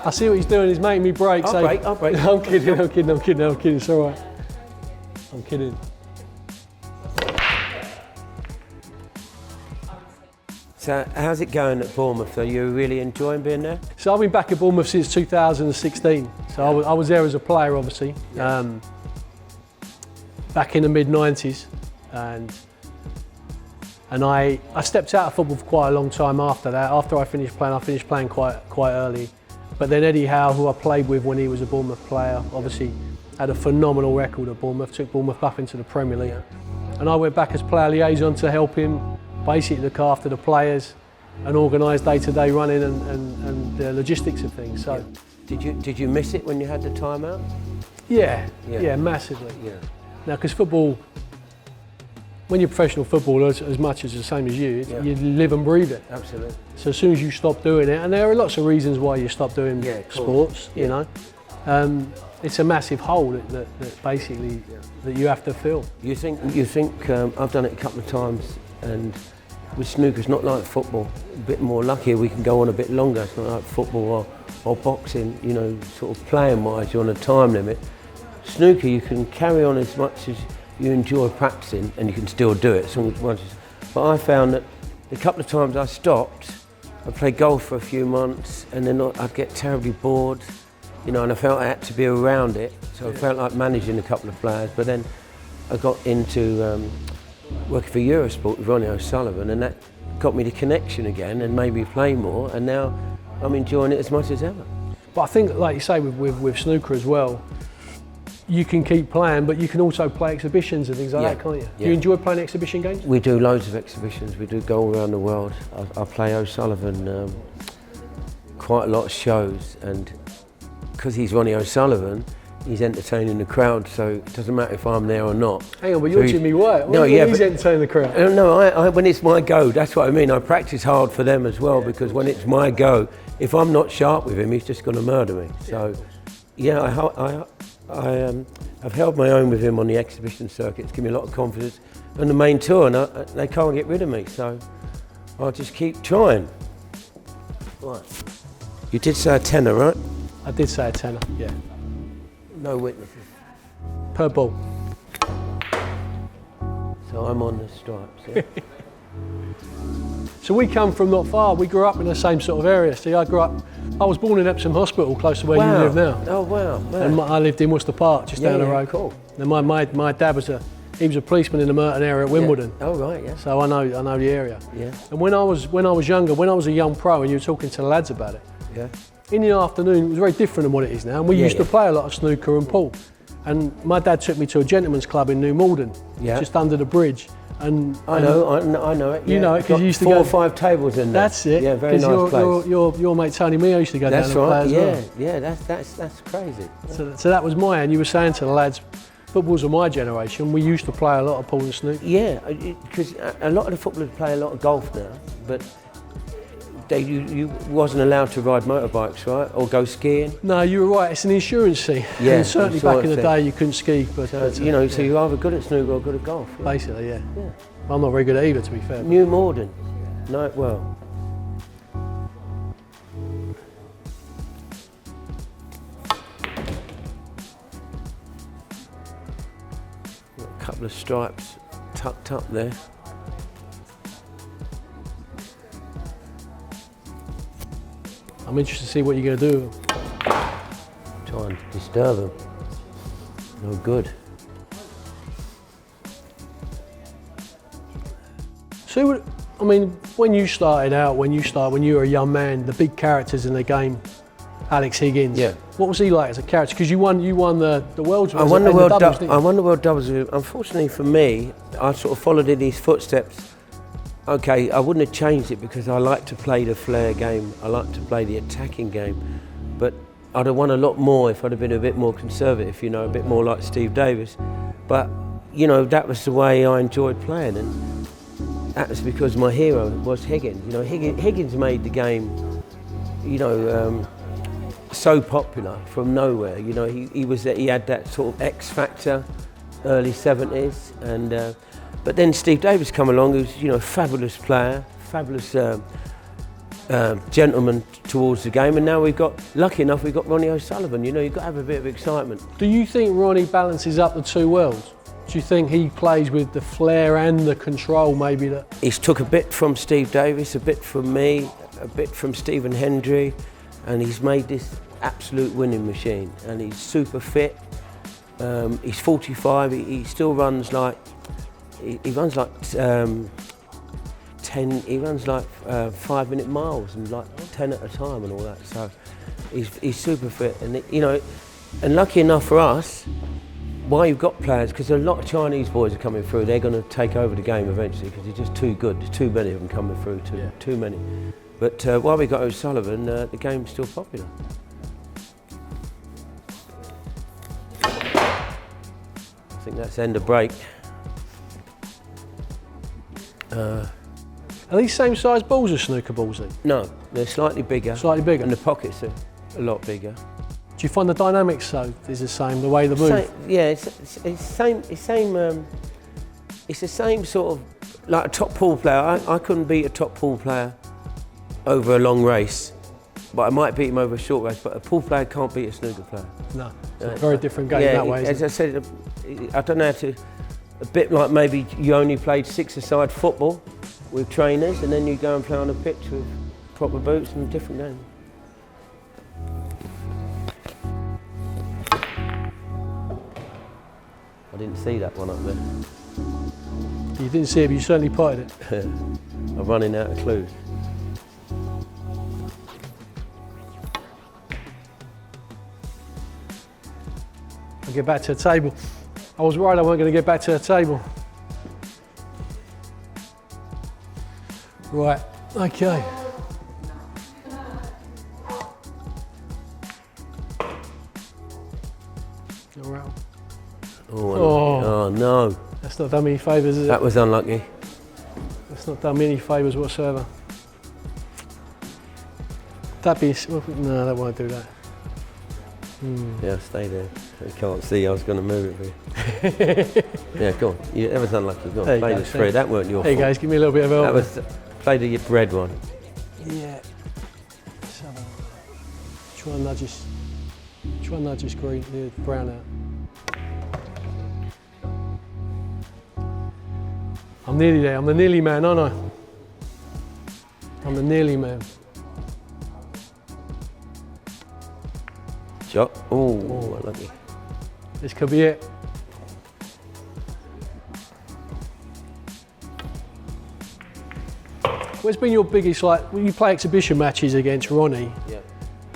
I see what he's doing. He's making me break. I'll break. I'm kidding. It's all right. I'm kidding. So how's it going at Bournemouth? Are you really enjoying being there? So I've been back at Bournemouth since 2016. So I was there as a player, obviously, back in the mid-90s, and I stepped out of football for quite a long time after that. After I finished playing quite early. But then Eddie Howe, who I played with when he was a Bournemouth player, obviously had a phenomenal record at Bournemouth, took Bournemouth up into the Premier League. And I went back as player liaison to help him basically look after the players and organise day-to-day running and the logistics of things. So, did you miss it when you had the time out? Yeah, massively. Yeah. Now, because football, when you're a professional footballer, as much as the same as you, you live and breathe it. Absolutely. So as soon as you stop doing it, and there are lots of reasons why you stop doing sports, you know, it's a massive hole that basically that you have to fill. You think I've done it a couple of times, and with snooker, it's not like football. A bit more luckier, we can go on a bit longer. It's not like football or boxing, you know, sort of playing-wise, you're on a time limit. Snooker, you can carry on as much as you enjoy practicing, and you can still do it. But I found that the couple of times I stopped, I played golf for a few months, and then I'd get terribly bored, you know, and I felt I had to be around it. So I felt like managing a couple of players. But then I got into working for Eurosport with Ronnie O'Sullivan, and that got me the connection again and made me play more, and now I'm enjoying it as much as ever. But I think, like you say, with snooker as well, you can keep playing, but you can also play exhibitions and things like that, can't you? Do you enjoy playing exhibition games? We do loads of exhibitions. We do go all around the world. I play O'Sullivan quite a lot of shows, and because he's Ronnie O'Sullivan, he's entertaining the crowd, so it doesn't matter if I'm there or not. Hang on, but you're Jimmy White. He's entertaining the crowd. No, when it's my go, that's what I mean. I practice hard for them as well, because when it's my go, if I'm not sharp with him, he's just going to murder me. So, I've held my own with him on the exhibition circuit. It's given me a lot of confidence. On the main tour, and they can't get rid of me, so I'll just keep trying. Right. You did say a tenner, right? I did say a tenner, yeah. No witnesses. Per ball. So I'm on the stripes, yeah? So we come from not far. We grew up in the same sort of area. See, I was born in Epsom Hospital, close to where you live now. Oh, wow. And I lived in Worcester Park, just down the road. Cool. And my dad was a policeman in the Merton area at Wimbledon. Yeah. Oh, right, yeah. So I know the area. Yeah. And when I was younger, when I was a young pro and you were talking to the lads about it, in the afternoon it was very different than what it is now. And we used to play a lot of snooker and pool. And my dad took me to a gentleman's club in New Malden, just under the bridge. And I know it. You know it because you used to 4 or 5 tables in there. That's it. Yeah, very nice place. Your mate Tony Mio used to go down there and play as well. Yeah, that's crazy. So that was mine. You were saying to the lads, football's of my generation. We used to play a lot of pool and snooker. Yeah, because a lot of the footballers play a lot of golf now, but you wasn't allowed to ride motorbikes, right, or go skiing. No, you were right. It's an insurance thing. Yeah, and certainly back in the day you couldn't ski, but so you're either good at snooker or good at golf. Yeah. Basically, yeah. I'm not very good at either, to be fair. New Malden, no, well. Got a couple of stripes tucked up there. I'm interested to see what you're going to do. Try and disturb them. No good. So, I mean, when you started out, when you were a young man, the big characters in the game, Alex Higgins. Yeah. What was he like as a character? Because you won the world's. I won the world doubles. I won the world doubles. Unfortunately for me, I sort of followed in his footsteps. Okay, I wouldn't have changed it because I like to play the flair game. I like to play the attacking game, but I'd have won a lot more if I'd have been a bit more conservative. You know, a bit more like Steve Davis. But you know, that was the way I enjoyed playing, and that was because my hero was Higgins. You know, Higgins made the game, you know, so popular from nowhere. You know, he had that sort of X factor, early 70s, and but then Steve Davis come along, who's, you know, a fabulous player, fabulous gentleman towards the game, and now lucky enough, we've got Ronnie O'Sullivan. You know, you've got to have a bit of excitement. Do you think Ronnie balances up the two worlds? Do you think he plays with the flair and the control maybe that... He's took a bit from Steve Davis, a bit from me, a bit from Stephen Hendry, and he's made this absolute winning machine, and he's super fit. He's 45, he still runs like, he runs like 5-minute miles and like 10 at a time and all that, so he's super fit, and you know, and lucky enough for us, why you've got players, because a lot of Chinese boys are coming through, they're going to take over the game eventually because they're just too good, there's too many of them coming through, too many. But while we got O'Sullivan, the game's still popular. I think that's end of break. Are these same size balls as snooker balls then? No, they're slightly bigger. Slightly bigger? And the pockets are a lot bigger. Do you find the dynamics is the same, the way they move? Yeah, it's the same sort of, like a top pool player. I couldn't beat a top pool player over a long race, but I might beat him over a short race, but a pool player can't beat a snooker player. No, it's a very different game that way, as I said, I don't know how to, a bit like maybe you only played six-a-side football with trainers, and then you go and play on a pitch with proper boots and a different game. I didn't see that one up there. You didn't see it, but you certainly potted it. I'm running out of clues. I'll get back to the table. I was worried I weren't going to get back to the table. Right, okay. All right. Oh no. That's not done me any favours, is it? That was unlucky. That's not done me any favours whatsoever. No, that won't do that. Yeah, stay there. You can't see, I was going to move it for you. Yeah, go on. That was unlucky. Go on, play this through. That weren't your fault. There you go, give me a little bit of help. That was, play the red one. Yeah. So, try and nudge this green, the brown out. I'm nearly there, I'm the nearly man, aren't I? I'm the nearly man. Shot. Oh, lucky. This could be it. What's been your biggest, like, when you play exhibition matches against Ronnie? Yeah.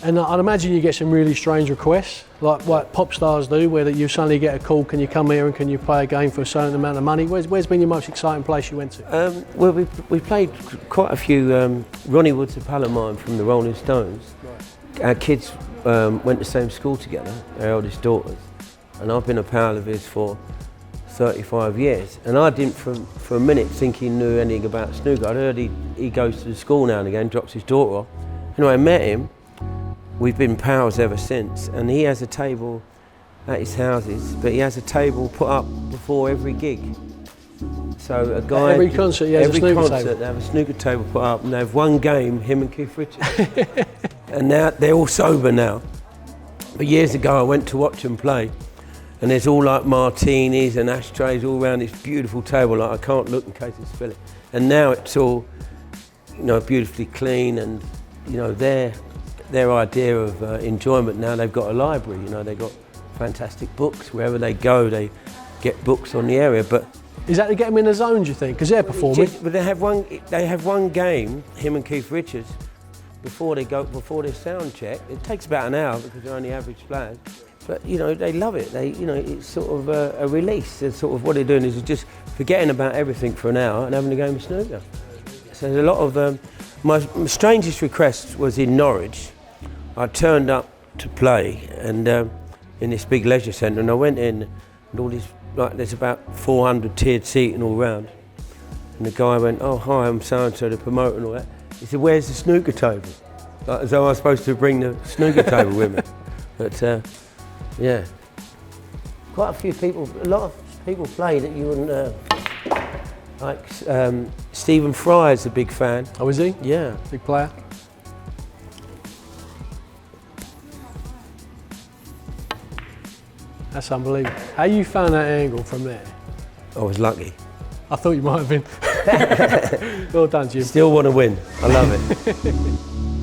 And I'd imagine you get some really strange requests, like pop stars do, where you suddenly get a call, can you come here and can you play a game for a certain amount of money? Where's been your most exciting place you went to? Well, we played quite a few, Ronnie Wood's a pal of mine from the Rolling Stones. Right. Our kids went to the same school together, our eldest daughters, and I've been a pal of his for 35 years. And I didn't for a minute think he knew anything about snooker. I'd heard he goes to the school now and again, drops his daughter off. Anyway, I met him. We've been pals ever since, and he has a table at his houses, but he has a table put up before every gig. So a guy... Every concert, yeah, every concert, they have a snooker table put up, and they have one game, him and Keith Richards. And now, they're all sober now. But years ago, I went to watch them play, and there's all like martinis and ashtrays all around this beautiful table, like I can't look in case I spill it. And now it's all, you know, beautifully clean, and, you know, their idea of enjoyment now, they've got a library, you know, they've got fantastic books. Wherever they go, they get books on the area. But is that to get them in the zone, do you think? Because they're performing. But they have one game, him and Keith Richards, before their sound check. It takes about an hour because they're only average players. But, you know, they love it. You know, it's sort of a release. It's sort of what they're doing is just forgetting about everything for an hour and having a game of snooker. So there's a lot of my strangest request was in Norwich. I turned up to play, and in this big leisure centre, and I went in, and all this, like, there's about 400 tiered seating all round, and the guy went, "Oh, hi, I'm so-and-so, the promoter," and all that. He said, "Where's the snooker table?" Like, as though I was supposed to bring the snooker table with me. But yeah, quite a lot of people play that you wouldn't, like Stephen Fry's a big fan. Oh, is he? Yeah. Big player? That's unbelievable. How you found that angle from there? I was lucky. I thought you might have been. Well done, Jim. Still want to win. I love it.